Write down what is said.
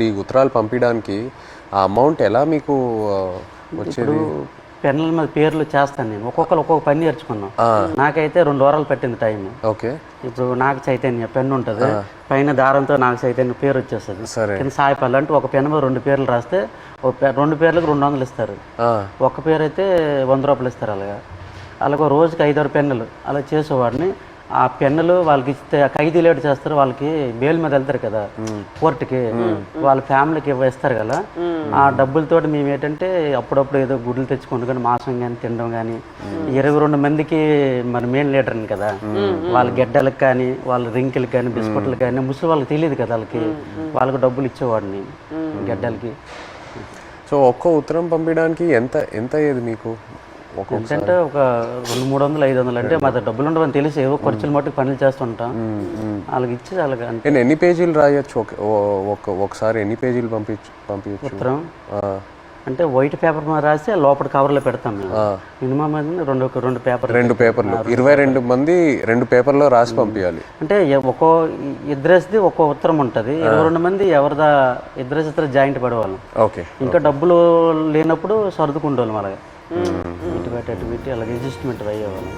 ఈ ఉత్తరాలు పంపించడానికి ఆ అమౌంట్ ఎలా మీకు వచ్చేది? పెన్నుల మీద పేర్లు చేస్తాను నేను, ఒక్కొక్కరు ఒక్కొక్క పని నేర్చుకున్నాం. నాకైతే 2 వారాలు పట్టింది టైం. ఓకే. ఇప్పుడు నాకు చైతన్య పెన్ను ఉంటుంది, పైన దారంతో నాకు చైతన్య పేరు వచ్చేస్తుంది. కింద సాయిపల్లి అంటే ఒక పెన్ను మీద 2 పేర్లు రాస్తే 2 పేర్లకు 200 ఇస్తారు. ఒక పేరు అయితే 100 రూపాయలు ఇస్తారు. అలాగే రోజుకి 5-6 పెన్నులు అలా చేసేవాడిని. ఆ పెన్నులు వాళ్ళకి ఇస్తే ఖైదీ లేట్ చేస్తారు, వాళ్ళకి బెయిల్ మీద వెళ్తారు కదా కోర్టుకి, వాళ్ళ ఫ్యామిలీకి ఇస్తారు కదా. ఆ డబ్బులతో మేము ఏంటంటే అప్పుడప్పుడు ఏదో గుడ్లు తెచ్చుకుంటూ కానీ మాంసం కానీ తినడం కానీ, 22 మందికి మరి మెయిన్ లీడర్ని కదా, వాళ్ళ గెడ్డలకు కానీ వాళ్ళ రింకిలకు కానీ బిస్కెట్లకు కానీ ముసలి వాళ్ళకి తెలియదు కదా, వాళ్ళకి డబ్బులు ఇచ్చేవాడిని గెడ్డలకి. సో ఒక్క ఉత్తరం పంపించడానికి ఎంత అయ్యేది మీకు? అంటే ఒక 200-300-500 అంటే మా డబ్బులు ఉండవని తెలిసి ఏవో ఖర్చులు మట్టుకు పనులు చేస్తుంటాం. వాళ్ళకి ఇచ్చి అలాగే. ఎన్ని పేజీలు రాయొచ్చు ఒకసారి? ఎన్ని పేజీలు పంపించచ్చు ఉత్తరం? అంటే వైట్ పేపర్ మీద రాసి లోపల కవర్లో పెడతాం మేము. మినిమం రెండు పేపర్లు 22 మంది 2 పేపర్లో రాసి పంపించాలి. అంటే ఇద్దరేసిది ఒక్కో ఉత్తరం ఉంటుంది. 22 మంది ఎవరిదా ఇద్దరు జాయింట్ పడేవాళ్ళం. ఓకే. ఇంకా డబ్బులు లేనప్పుడు సర్దుకుండేవాళ్ళం. అలాగే ఇటు పెట్టి అలాగే అడ్జస్ట్మెంట్ అయ్యేవాళ్ళం.